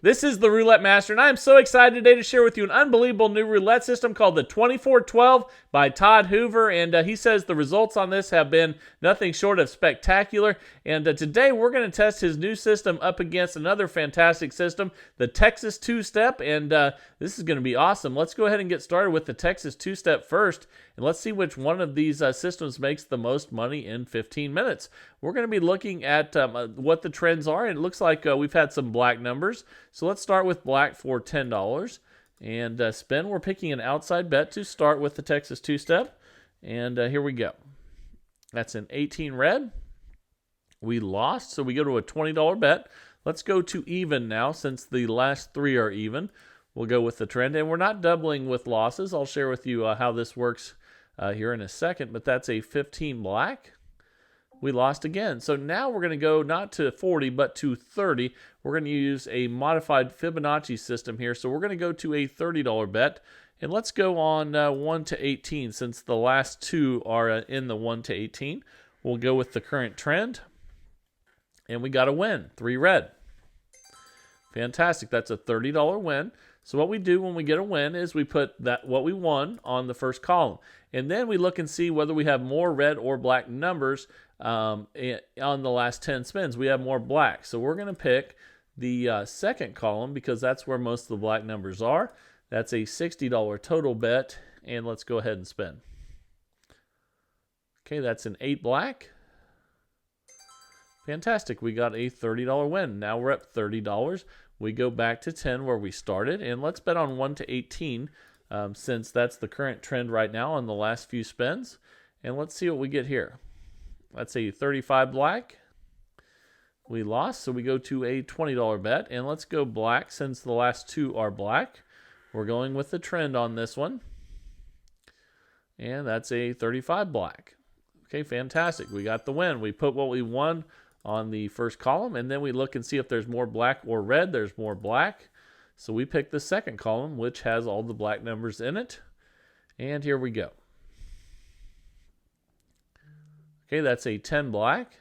This is the Roulette Master, and I am so excited today to share with you an unbelievable new roulette system called the 2412 by Todd Hoover. And he says the results on this have been nothing short of spectacular. And today we're going to test his new system up against another fantastic system, the Texas TwoStep. And this is going to be awesome. Let's go ahead and get started with the Texas TwoStep first. And let's see which one of these systems makes the most money in 15 minutes. We're going to be looking at what the trends are. And it looks like we've had some black numbers. So let's start with black for $10. And spin, we're picking an outside bet to start with the Texas TwoStep. And here we go. That's an 18 red. We lost, so we go to a $20 bet. Let's go to even now, since the last three are even. We'll go with the trend. And we're not doubling with losses. I'll share with you how this works here in a second. But that's a 15 black. We lost again. So now we're going to go not to 40, but to 30. We're going to use a modified Fibonacci system here. So we're going to go to a $30 bet. And let's go on 1 to 18, since the last two are in the 1 to 18. We'll go with the current trend. And we got a win, 3 red. Fantastic. That's a $30 win. So what we do when we get a win is we put what we won on the first column. And then we look and see whether we have more red or black numbers on the last 10 spins. We have more black. So we're going to pick the second column because that's where most of the black numbers are. That's a $60 total bet. And let's go ahead and spin. Okay, that's an 8 black. Fantastic. We got a $30 win. Now we're at $30. We go back to 10 where we started. And let's bet on 1 to 18 since that's the current trend right now on the last few spins. And let's see what we get here. That's a 35 black. We lost, so we go to a $20 bet. And let's go black since the last two are black. We're going with the trend on this one. And that's a 35 black. Okay, fantastic. We got the win. We put what we won on the first column, and then we look and see if there's more black or red. There's more black. So we pick the second column, which has all the black numbers in it. And here we go. Okay, that's a 10 black.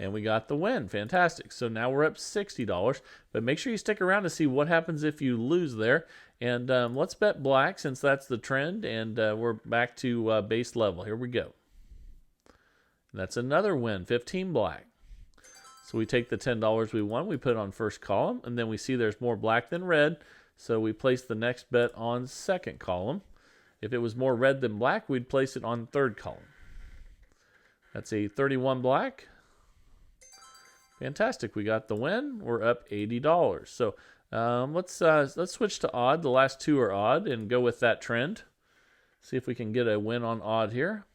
And we got the win. Fantastic. So now we're up $60. But make sure you stick around to see what happens if you lose there. And let's bet black since that's the trend. And we're back to base level. Here we go. And that's another win, 15 black. So we take the $10 we won, we put it on first column, and then we see there's more black than red. So we place the next bet on second column. If it was more red than black, we'd place it on third column. That's a 31 black. Fantastic. We got the win. We're up $80. So let's switch to odd. The last two are odd and go with that trend. See if we can get a win on odd here.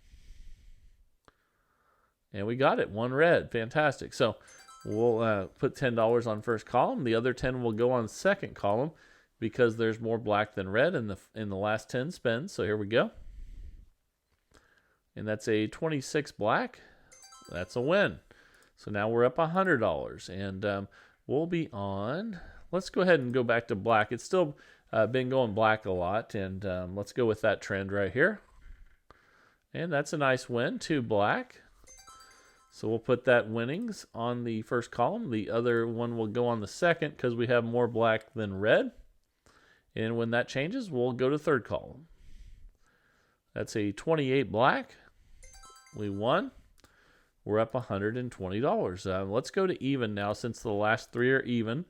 And we got it. 1 red. Fantastic. So we'll put $10 on first column. The other 10 will go on second column because there's more black than red in the last 10 spins. So here we go. And that's a 26 black. That's a win. So now we're up $100. And we'll be on. Let's go ahead and go back to black. It's still been going black a lot. And let's go with that trend right here. And that's a nice win. 2 black. So we'll put that winnings on the first column. The other one will go on the second because we have more black than red. And when that changes, we'll go to third column. That's a 28 black. We won. We're up $120. Let's go to even now since the last three are even.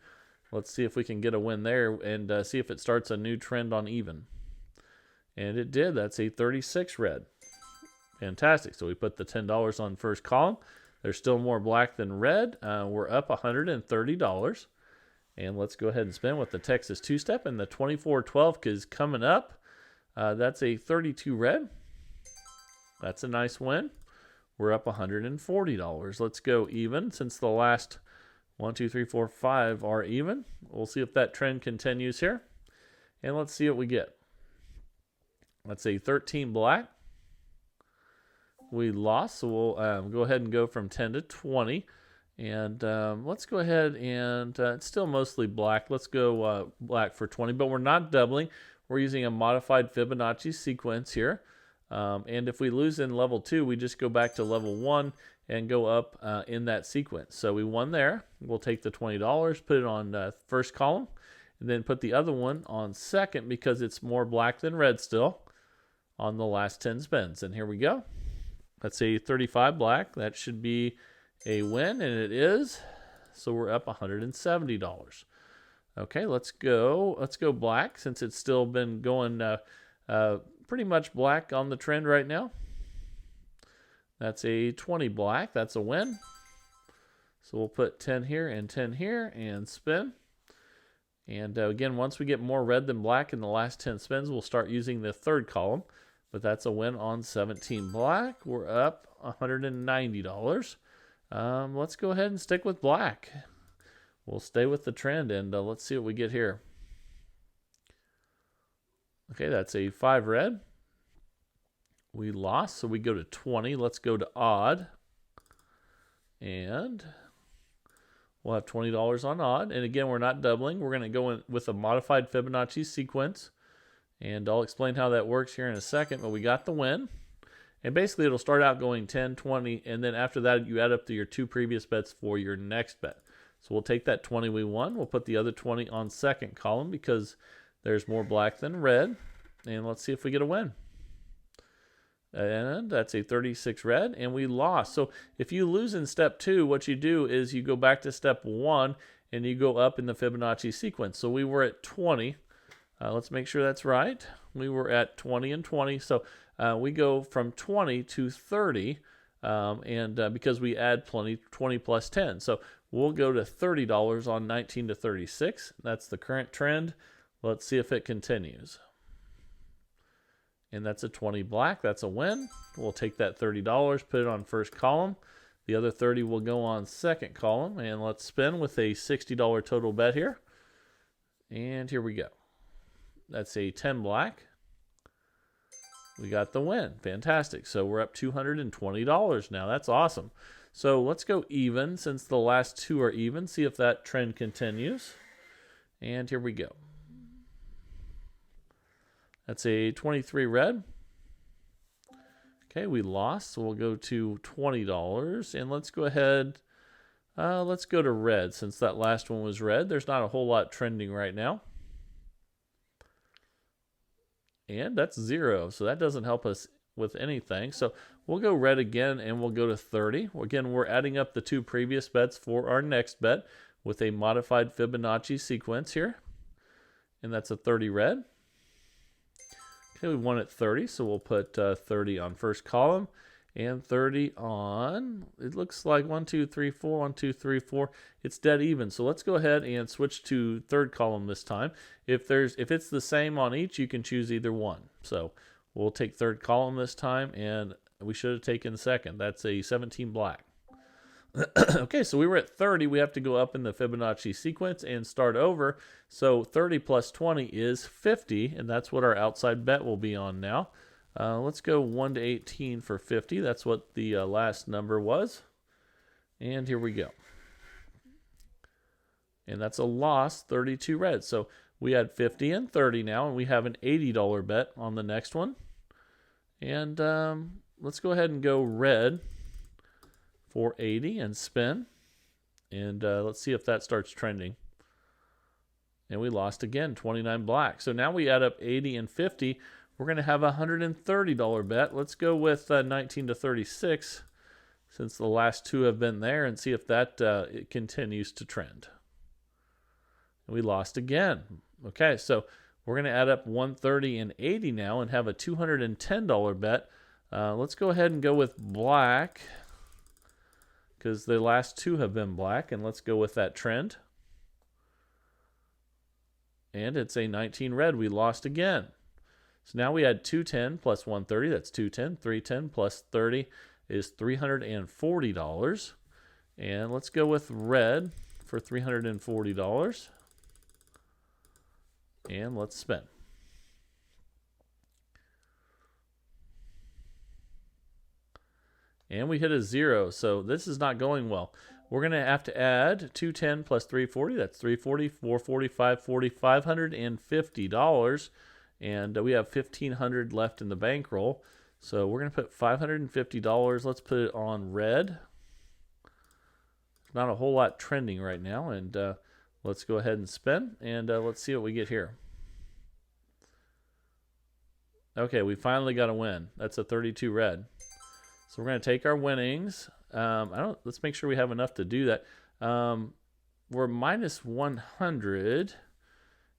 Let's see if we can get a win there and see if it starts a new trend on even. And it did. That's a 36 red. Fantastic. So we put the $10 on first column. There's still more black than red. We're up $130. And let's go ahead and spin with the Texas TwoStep. And the 2412 is coming up. That's a 32 red. That's a nice win. We're up $140. Let's go even since the last 1, 2, 3, 4, 5 are even. We'll see if that trend continues here. And let's see what we get. That's a 13 black. We lost, so we'll go ahead and go from 10 to 20. And let's go ahead and it's still mostly black. Let's go black for 20, but we're not doubling. We're using a modified Fibonacci sequence here. And if we lose in level 2, we just go back to level 1 and go up in that sequence. So we won there. We'll take the $20, put it on first column, and then put the other one on second because it's more black than red still on the last 10 spins. And here we go. That's a 35 black. That should be a win, and it is. So we're up $170. Okay, let's go black since it's still been going pretty much black on the trend right now. That's a 20 black. That's a win. So we'll put 10 here and 10 here and spin. And again, once we get more red than black in the last 10 spins, we'll start using the third column. But that's a win on 17 black. We're up $190. Let's go ahead and stick with black. We'll stay with the trend, and let's see what we get here. Okay, that's a 5 red. We lost, so we go to 20. Let's go to odd. And we'll have $20 on odd. And again, we're not doubling. We're going to go in with a modified Fibonacci sequence. And I'll explain how that works here in a second. But we got the win. And basically, it'll start out going 10, 20. And then after that, you add up to your 2 previous bets for your next bet. So we'll take that 20 we won. We'll put the other 20 on second column because there's more black than red. And let's see if we get a win. And that's a 36 red, and we lost. So if you lose in step 2, what you do is you go back to step 1, and you go up in the Fibonacci sequence. So we were at 20. Let's make sure that's right. We were at 20 and 20. So we go from 20 to 30, because we add 20 plus 10. So we'll go to $30 on 19 to 36. That's the current trend. Let's see if it continues. And that's a 20 black. That's a win. We'll take that $30, put it on first column. The other 30 will go on second column. And let's spin with a $60 total bet here. And here we go. That's a 10 black. We got the win. Fantastic. So we're up $220 now. That's awesome. So let's go even since the last 2 are even. See if that trend continues. And here we go. That's a 23 red. Okay, we lost, so we'll go to $20. And let's go ahead, let's go to red since that last one was red. There's not a whole lot trending right now. And that's 0, so that doesn't help us with anything. So we'll go red again, and we'll go to 30. Again, we're adding up the 2 previous bets for our next bet with a modified Fibonacci sequence here. And that's a 30 red. Okay, we won at 30, so we'll put 30 on first column and 30 on, it looks like 1, 2, 3, 4, 1, 2, 3, 4. It's dead even. So let's go ahead and switch to third column this time. If it's the same on each, you can choose either one. So we'll take third column this time, and we should have taken second. That's a 17 black. Okay, so we were at 30. We have to go up in the Fibonacci sequence and start over. So 30 plus 20 is 50, and that's what our outside bet will be on now. Let's go 1 to 18 for 50. That's what the last number was. And here we go. And that's a loss, 32 red. So we had 50 and 30 now, and we have an $80 bet on the next one. And let's go ahead and go red for 80 and spin. And let's see if that starts trending. And we lost again, 29 black. So now we add up 80 and 50. We're going to have a $130 bet. Let's go with 19 to 36 since the last 2 have been there and see if that it continues to trend. And we lost again. Okay, so we're going to add up 130 and 80 now and have a $210 bet. Let's go ahead and go with black because the last 2 have been black, and let's go with that trend. And it's a 19 red. We lost again. So now we had 210 plus 130. That's 210. 310 plus 30 is $340. And let's go with red for $340. And let's spin. And we hit a 0, so this is not going well. We're going to have to add 210 plus 340. That's 340, 440, 540, $550. And we have $1,500 left in the bankroll. So we're going to put $550. Let's put it on red. not a whole lot trending right now. And let's go ahead and spin, and let's see what we get here. Okay, we finally got a win. That's a 32 red. So we're going to take our winnings. Let's make sure we have enough to do that. We're minus 100,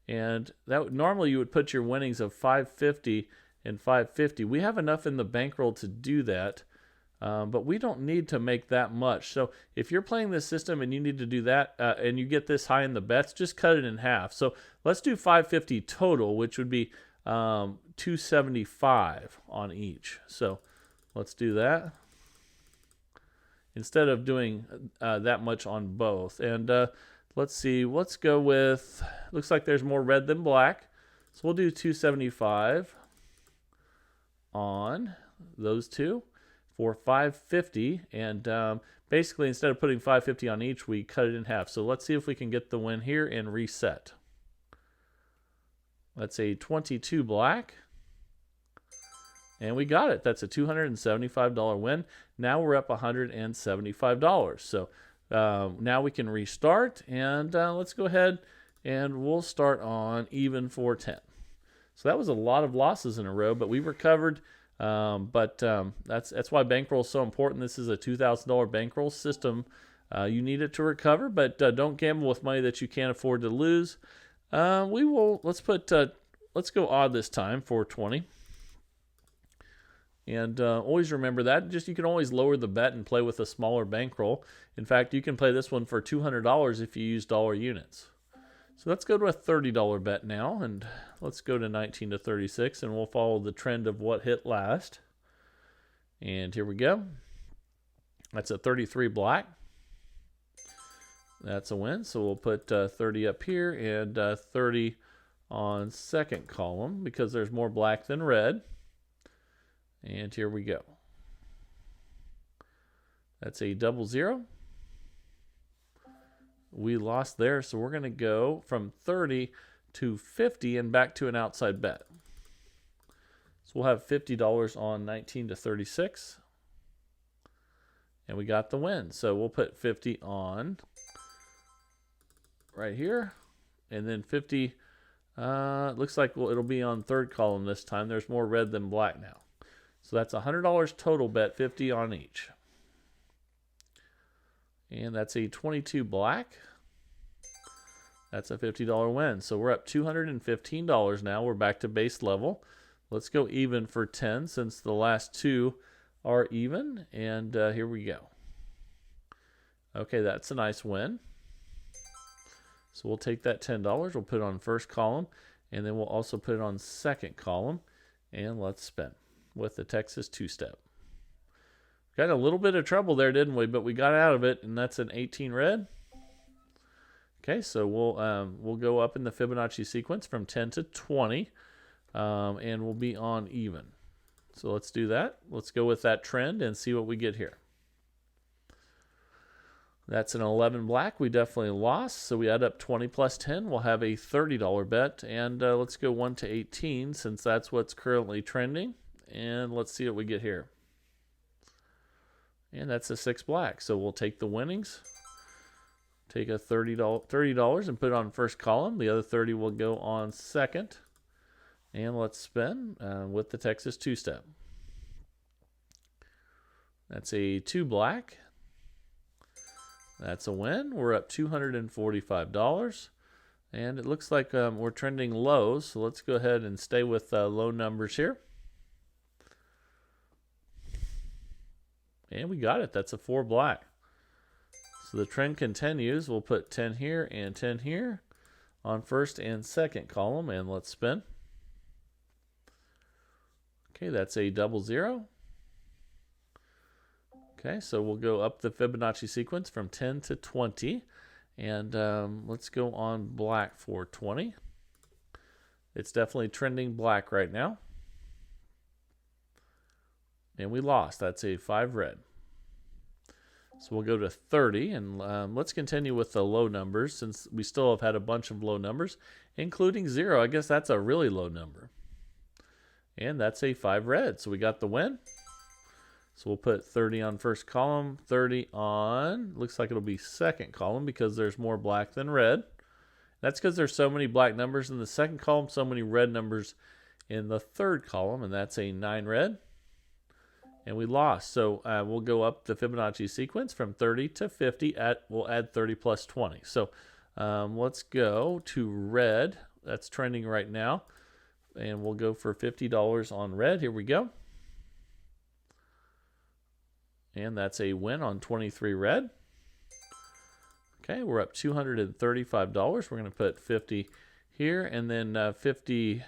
and that normally you would put your winnings of 550 and 550. We have enough in the bankroll to do that, but we don't need to make that much. So if you're playing this system and you need to do that, and you get this high in the bets, just cut it in half. So let's do 550 total, which would be 275 on each. So let's do that instead of doing that much on both. And let's see, let's go with, looks like there's more red than black. So we'll do 275 on those two for 550. And basically, instead of putting 550 on each, we cut it in half. So let's see if we can get the win here and reset. That's a 22 black. And we got it. That's a $275 win. Now we're up $175. So now we can restart. And let's go ahead and we'll start on even for 10. So that was a lot of losses in a row, but we recovered. That's why bankroll is so important. This is a $2,000 bankroll system. You need it to recover, but don't gamble with money that you can't afford to lose. Let's go odd this time for 20. And always remember that. You can always lower the bet and play with a smaller bankroll. In fact, you can play this one for $200 if you use dollar units. So let's go to a $30 bet now, and let's go to 19 to 36, and we'll follow the trend of what hit last. And here we go. That's a 33 black. That's a win. So we'll put 30 up here and 30 on second column because there's more black than red. And here we go. That's a 00. We lost there, so we're going to go from 30 to 50 and back to an outside bet. So we'll have $50 on 19 to 36. And we got the win. So we'll put 50 on right here. And then 50, looks like it'll be on third column this time. There's more red than black now. So that's $100 total bet, 50 on each. And that's a 22 black. That's a $50 win. So we're up $215 now. We're back to base level. Let's go even for 10 since the last two are even. And here we go. Okay, that's a nice win. So we'll take that $10. We'll put it on first column. And then we'll also put it on second column. And let's spin with the Texas two-step. Got a little bit of trouble there, didn't we? But we got out of it, and that's an 18 red. Okay, so we'll go up in the Fibonacci sequence from 10 to 20, and we'll be on even. So let's do that. Let's go with that trend and see what we get here. That's an 11 black. We definitely lost, so we add up 20 plus 10. We'll have a $30 bet, and let's go 1 to 18 since that's what's currently trending. And let's see what we get here. And that's a 6 black. So we'll take the winnings. Take a $30 and put it on first column. The other 30 will go on second. And let's spin with the Texas two-step. That's a 2 black. That's a win. We're up $245. And it looks like we're trending low. So let's go ahead and stay with low numbers here. And we got it. That's a 4 black. So the trend continues. We'll put 10 here and 10 here on first and second column. And let's spin. Okay, that's a 00. Okay, so we'll go up the Fibonacci sequence from 10 to 20. And let's go on black for 20. It's definitely trending black right now. And we lost. That's a 5 red. So we'll go to 30, and let's continue with the low numbers since we still have had a bunch of low numbers, including 0. I guess that's a really low number. And that's a 5 red. So we got the win. So we'll put 30 on first column, 30 on, looks like it'll be second column because there's more black than red. That's because there's so many black numbers in the second column, so many red numbers in the third column, and that's a 9 red. And we lost. So we'll go up the Fibonacci sequence from 30 to 50. We'll add 30 plus 20. So let's go to red. That's trending right now. And we'll go for $50 on red. Here we go. And that's a win on 23 red. Okay, we're up $235. We're going to put 50 here, and then 50.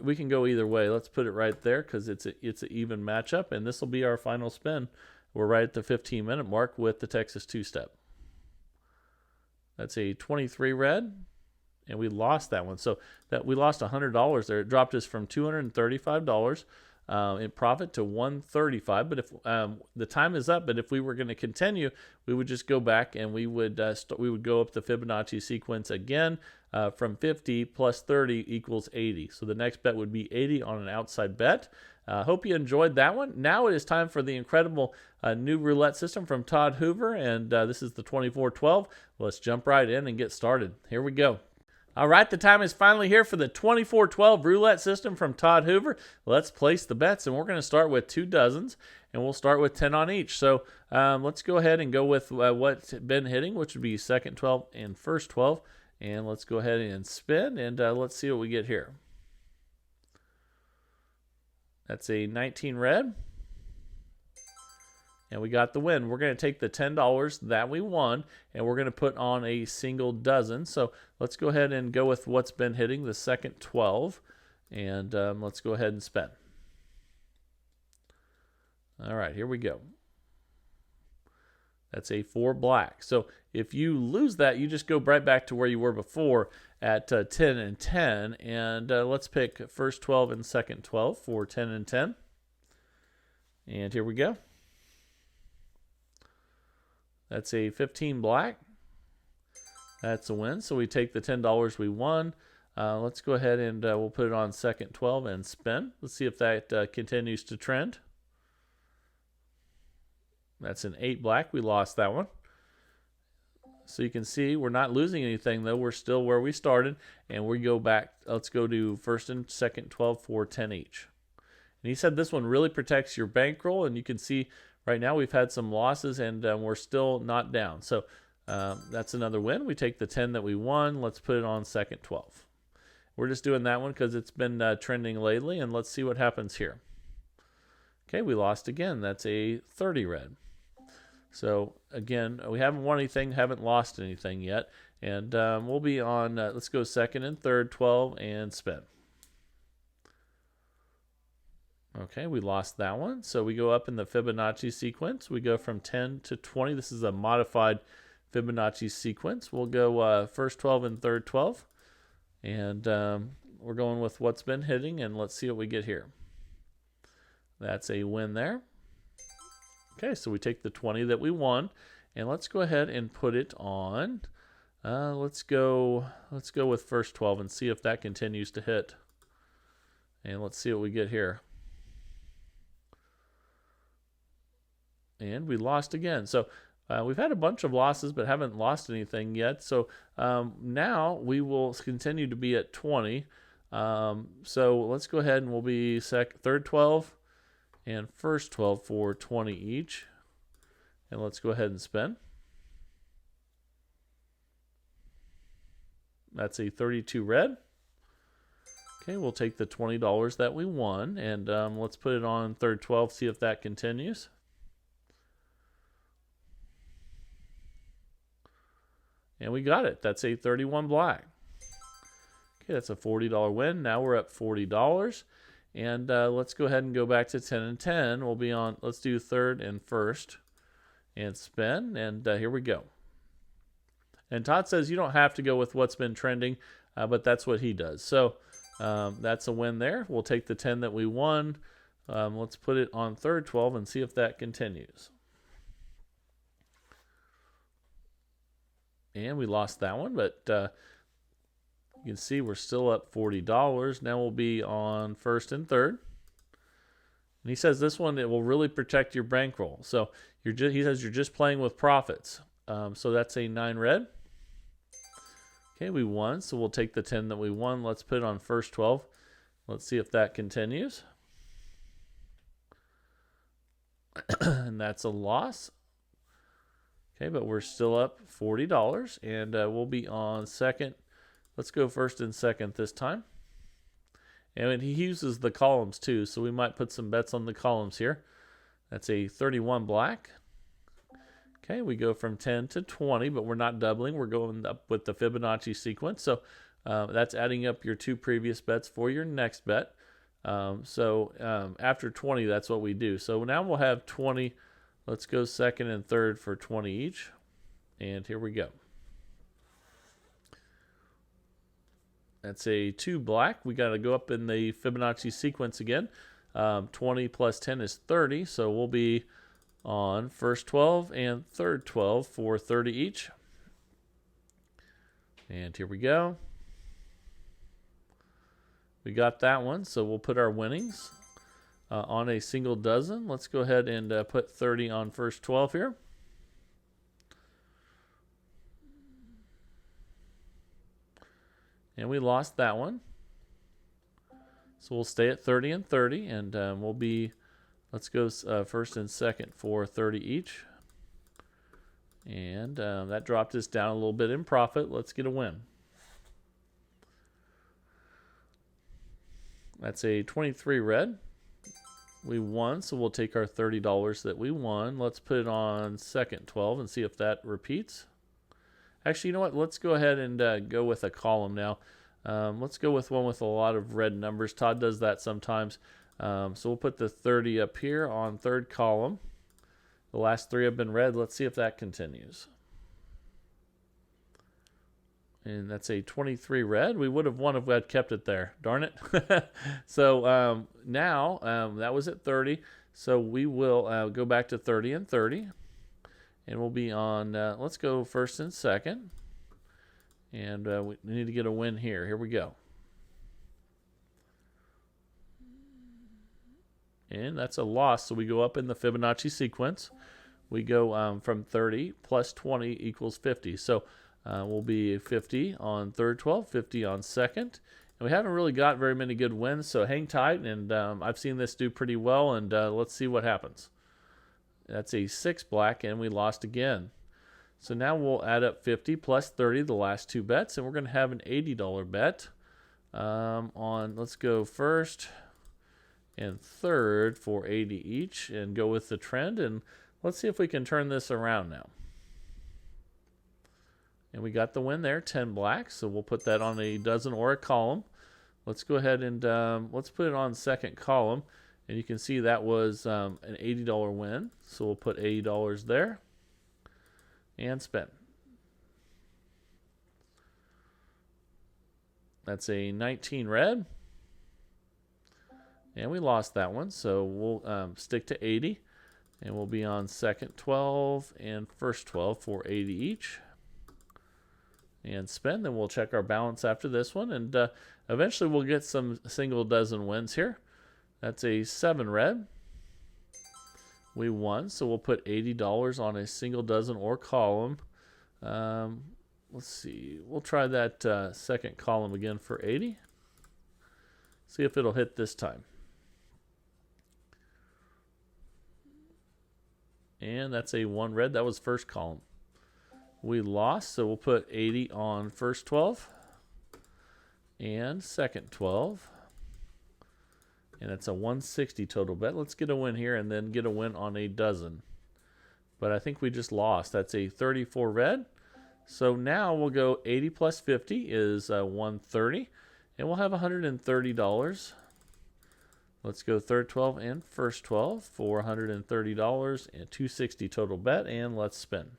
We can go either way. Let's put it right there because it's an even matchup, and this will be our final spin. We're right at the 15-minute mark with the Texas two-step. That's a 23 red, and we lost that one. So that we lost $100 there. It dropped us from $235 in profit to $135. But if the time is up, but if we were going to continue, we would just go back and we would go up the Fibonacci sequence again. From 50 plus 30 equals 80. So the next bet would be 80 on an outside bet. Hope you enjoyed that one. Now it is time for the incredible new roulette system from Todd Hoover, and this is the 2412. Let's jump right in and get started. Here we go. All right, the time is finally here for the 2412 roulette system from Todd Hoover. Let's place the bets, and we're going to start with 2 dozens, and we'll start with 10 on each. So let's go ahead and go with what's been hitting, which would be second 12 and first 12. And let's go ahead and spin, and let's see what we get here. That's a 19 red. And we got the win. We're going to take the $10 that we won, and we're going to put on a single dozen. So let's go ahead and go with what's been hitting, the second 12. And let's go ahead and spin. All right, here we go. That's a 4 black. So if you lose that, you just go right back to where you were before at 10 and 10. And let's pick first 12 and second 12 for 10 and 10. And here we go. That's a 15 black. That's a win. So we take the $10 we won. Let's go ahead and we'll put it on second 12 and spin. Let's see if that continues to trend. That's an 8 black. We lost that one. So you can see we're not losing anything, though. We're still where we started. And we go back. Let's go to first and second 12 for 10 each. And he said this one really protects your bankroll. And you can see right now we've had some losses, and we're still not down. So that's another win. We take the 10 that we won. Let's put it on second 12. We're just doing that one because it's been trending lately. And let's see what happens here. Okay, we lost again. That's a 30 red. So, again, we haven't won anything, haven't lost anything yet. And we'll be on, let's go second and third, 12, and spin. Okay, we lost that one. So we go up in the Fibonacci sequence. We go from 10 to 20. This is a modified Fibonacci sequence. We'll go first 12 and third 12. And we're going with what's been hitting, and let's see what we get here. That's a win there. Okay, so we take the 20 that we won, and let's go ahead and put it on. Let's go with first 12 and see if that continues to hit. And let's see what we get here. And we lost again. So we've had a bunch of losses, but haven't lost anything yet. So now we will continue to be at 20. So let's go ahead and we'll be third 12. And first 12 for 20 each. And let's go ahead and spin. That's a 32 red. Okay, we'll take the $20 that we won, and let's put it on third 12, see if that continues. And we got it. That's a 31 black. Okay, that's a $40 win. Now we're up $40. And let's go ahead and go back to 10 and 10. We'll be on, let's do third and first and spin. And here we go. And Todd says you don't have to go with what's been trending, but that's what he does. So that's a win there. We'll take the 10 that we won. Let's put it on third 12 and see if that continues. And we lost that one, but you can see we're still up $40. Now we'll be on first and third. And he says this one, it will really protect your bankroll. So he says you're just playing with profits. So that's a 9 red. Okay, we won, so we'll take the 10 that we won. Let's put it on first 12. Let's see if that continues. And that's a loss. Okay, but we're still up $40, and we'll be on second. Let's go first and second this time. And he uses the columns too, so we might put some bets on the columns here. That's a 31 black. Okay, we go from 10 to 20, but we're not doubling. We're going up with the Fibonacci sequence. So that's adding up your 2 previous bets for your next bet. After 20, that's what we do. So now we'll have 20. Let's go second and third for 20 each. And here we go. That's a 2 black. We got to go up in the Fibonacci sequence again. 20 plus 10 is 30. So we'll be on first 12 and third 12 for 30 each. And here we go. We got that one. So we'll put our winnings on a single dozen. Let's go ahead and put 30 on first 12 here. And we lost that one. So we'll stay at 30 and 30, and we'll be, let's go first and second for 30 each. And that dropped us down a little bit in profit. Let's get a win. That's a 23 red. We won, so we'll take our $30 that we won. Let's put it on second 12 and see if that repeats. Actually, you know what? Let's go ahead and go with a column now. Let's go with one with a lot of red numbers. Todd does that sometimes. So we'll put the 30 up here on third column. The last 3 have been red. Let's see if that continues. And that's a 23 red. We would have won if we had kept it there. Darn it. So now that was at 30. So we will go back to 30 and 30. And we'll be on, let's go first and second. And we need to get a win here. Here we go. And that's a loss. So we go up in the Fibonacci sequence. We go from 30 plus 20 equals 50. So we'll be 50 on third 12, 50 on second. And we haven't really got very many good wins. So hang tight. And I've seen this do pretty well. And let's see what happens. That's a 6 black, and we lost again. So now we'll add up 50 plus 30, the last 2 bets, and we're going to have an $80 bet on, let's go first and third for 80 each, and go with the trend, and let's see if we can turn this around now. And we got the win there, 10 black, so we'll put that on a dozen or a column. Let's go ahead and let's put it on second column. And you can see that was an $80 win. So we'll put $80 there and spend. That's a 19 red. And we lost that one. So we'll stick to 80. And we'll be on second 12 and first 12 for 80 each. And spend. Then we'll check our balance after this one. And eventually we'll get some single dozen wins here. That's a 7 red. We won, so we'll put $80 on a single dozen or column. Let's see. We'll try that second column again for 80. See if it'll hit this time. And that's a 1 red. That was first column. We lost, so we'll put 80 on first 12 and second 12. And it's a 160 total bet. Let's get a win here and then get a win on a dozen. But I think we just lost. That's a 34 red. So now we'll go 80 plus 50 is 130. And we'll have $130. Let's go third 12 and first 12 for $130 and 260 total bet. And let's spin.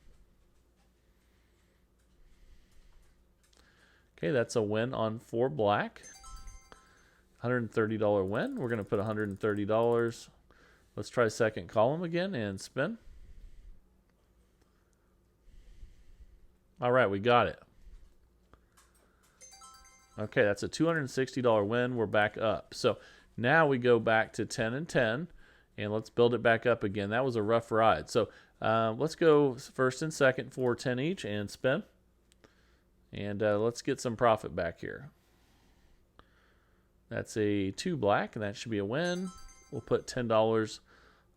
Okay, that's a win on 4 black. $130 win. We're going to put $130. Let's try second column again and spin. All right, we got it. Okay, that's a $260 win. We're back up. So now we go back to 10 and 10. And let's build it back up again. That was a rough ride. So let's go first and second for 10 each and spin. And let's get some profit back here. That's a 2 black, and that should be a win. We'll put $10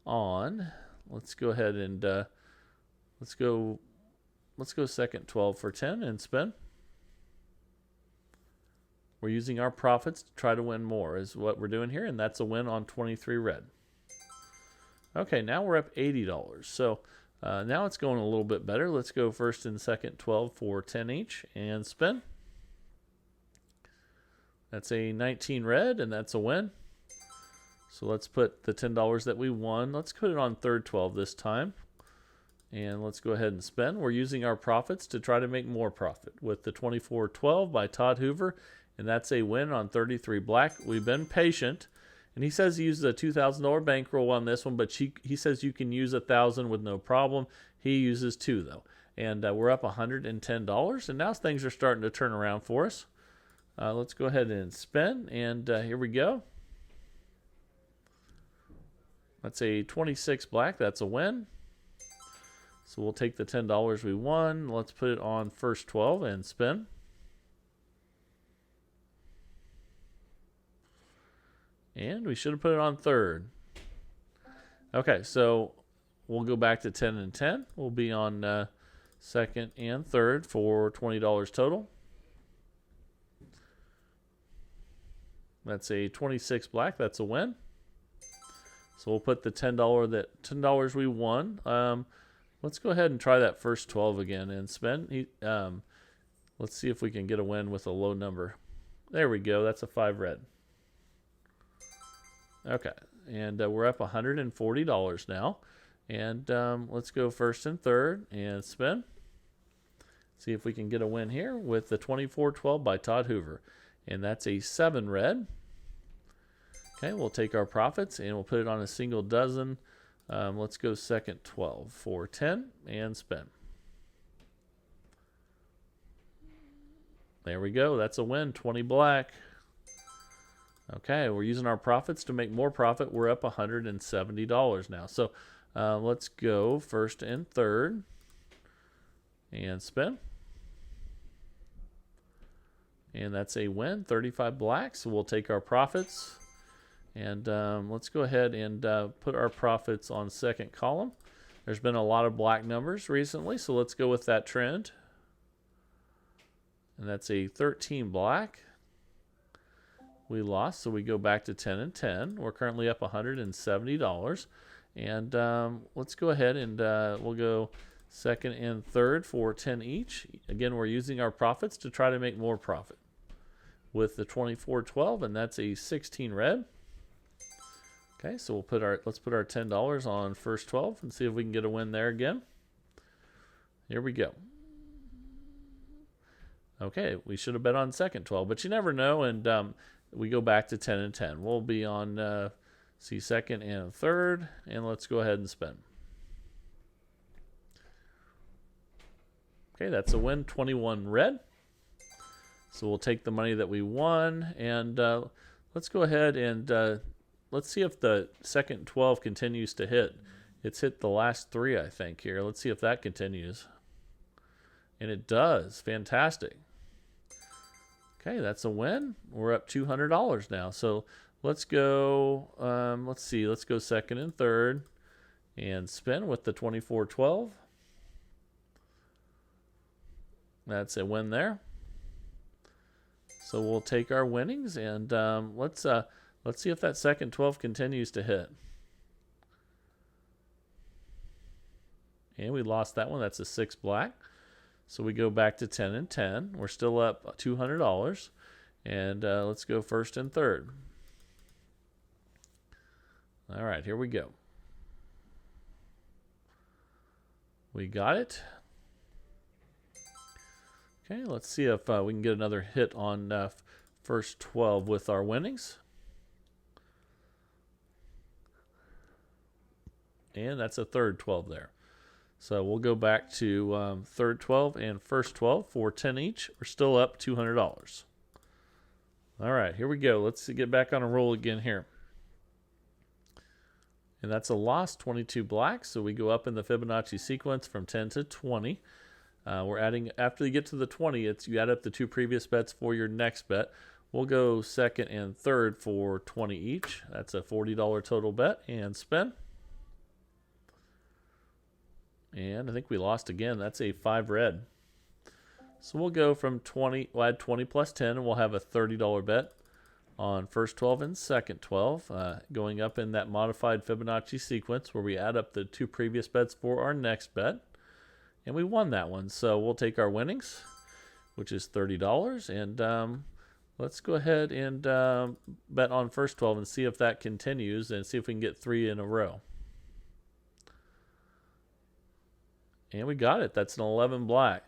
on. Let's go ahead and let's go second 12 for 10 and spin. We're using our profits to try to win more is what we're doing here, and that's a win on 23 red. Okay, now we're up $80. So now it's going a little bit better. Let's go first and second 12 for 10 each and spin. That's a 19 red, and that's a win. So let's put the $10 that we won. Let's put it on third 12 this time. And let's go ahead and spin. We're using our profits to try to make more profit with the 24-12 by Todd Hoover. And that's a win on 33 black. We've been patient. And he says he uses a $2,000 bankroll on this one, but he says you can use $1,000 with no problem. He uses 2 though. And we're up $110. And now things are starting to turn around for us. Let's go ahead and spin. And here we go. That's a 26 black. That's a win. So we'll take the $10 we won. Let's put it on first 12 and spin. And we should have put it on third. Okay, so we'll go back to 10 and 10. We'll be on second and third for $20 total. That's a 26 black. That's a win. So we'll put the $10 we won. Let's go ahead and try that first 12 again and spin. Let's see if we can get a win with a low number. There we go. That's a 5 red. Okay, and we're up $140 now. And let's go first and third and spin. See if we can get a win here with the 24-12 by Todd Hoover. And that's a 7 red. Okay, we'll take our profits and we'll put it on a single dozen. Let's go second 12 for 10 and spin. There we go. That's a win, 20 black. Okay, we're using our profits to make more profit. We're up $170 now. So let's go first and third and spin. And that's a win, 35 black. So we'll take our profits. And let's go ahead and put our profits on second column. There's been a lot of black numbers recently, so let's go with that trend. And that's a 13 black. We lost, so we go back to 10 and 10. We're currently up $170. And let's go ahead and we'll go second and third for 10 each. Again, we're using our profits to try to make more profit with the 24-12, and that's a 16 red. Okay, so let's put our $10 on first 12 and see if we can get a win there again. Here we go. Okay, we should have bet on second 12, but you never know, and we go back to 10 and 10. We'll be on second and third, and let's go ahead and spin. Okay, that's a win, 21 red. So we'll take the money that we won, and let's go ahead and let's see if the second 12 continues to hit. It's hit the last 3, I think, here. Let's see if that continues. And it does. Fantastic. Okay, that's a win. We're up $200 now. So let's go, let's see. Let's go second and third and spin with the 24-12. That's a win there. So we'll take our winnings, and let's see if that second 12 continues to hit. And we lost that one. That's a 6 black. So we go back to 10 and 10. We're still up $200. And let's go first and third. All right, here we go. We got it. Okay, let's see if we can get another hit on first 12 with our winnings. And that's a third 12 there. So we'll go back to third 12 and first 12 for 10 each. We're still up $200. All right, here we go. Let's get back on a roll again here. And that's a loss, 22 black. So we go up in the Fibonacci sequence from 10 to 20. We're adding, after you get to the 20, you add up the 2 previous bets for your next bet. We'll go second and third for 20 each. That's a $40 total bet, and spin. And I think we lost again. That's a 5 red. So we'll go from 20, we'll add 20 plus 10, and we'll have a $30 bet on first 12 and second 12, going up in that modified Fibonacci sequence where we add up the 2 previous bets for our next bet. And we won that one. So we'll take our winnings, which is $30, and let's go ahead and bet on first 12 and see if that continues and see if we can get 3 in a row. And we got it. That's an 11 black.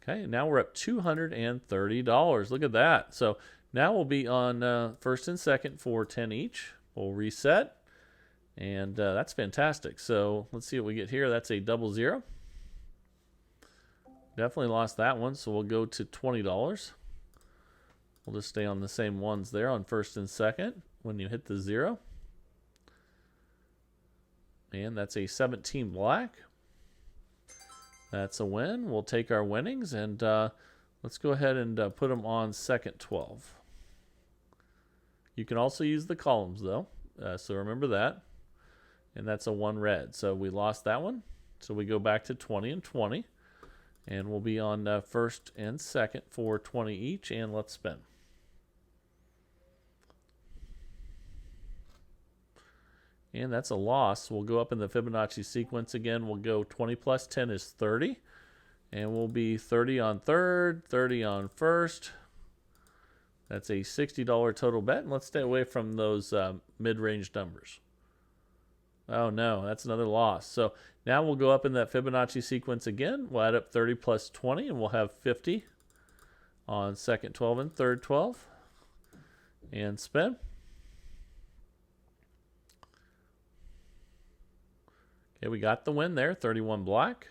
Okay, now we're up $230. Look at that. So now we'll be on first and second for 10 each. We'll reset. And that's fantastic. So let's see what we get here. That's a 00. Definitely lost that one. So we'll go to $20. We'll just stay on the same ones there on first and second when you hit the 0. And that's a 17 black. That's a win. We'll take our winnings and let's go ahead and put them on second 12. You can also use the columns though, so remember that. And that's a 1 red. So we lost that one. So we go back to 20 and 20. And we'll be on first and second for 20 each. And let's spin. And that's a loss. We'll go up in the Fibonacci sequence again. We'll go 20 plus 10 is 30. And we'll be 30 on third, 30 on first. That's a $60 total bet. And let's stay away from those mid-range numbers. Oh no, that's another loss. So now we'll go up in that Fibonacci sequence again. We'll add up 30 plus 20 and we'll have 50 on second 12 and third 12. And spin. Okay, we got the win there, 31 black.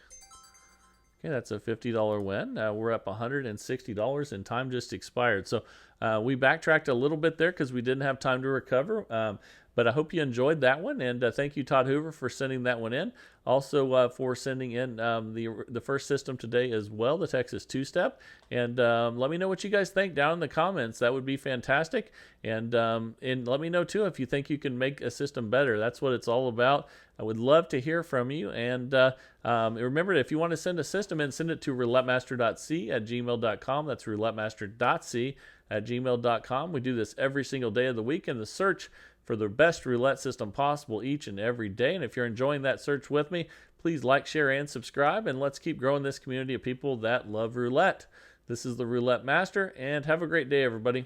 Okay, that's a $50 win. We're up $160 and time just expired. So we backtracked a little bit there because we didn't have time to recover. But I hope you enjoyed that one, and thank you, Todd Hoover, for sending that one in. Also for sending in the first system today as well, the Texas TwoStep. And let me know what you guys think down in the comments. That would be fantastic. And let me know, too, if you think you can make a system better. That's what it's all about. I would love to hear from you. And remember, if you want to send a system in, send it to roulettemaster.c@gmail.com. That's roulettemaster.c@gmail.com. We do this every single day of the week in the search for the best roulette system possible each and every day. And if you're enjoying that search with me, please like, share, and subscribe. And let's keep growing this community of people that love roulette. This is the Roulette Master, and have a great day, everybody.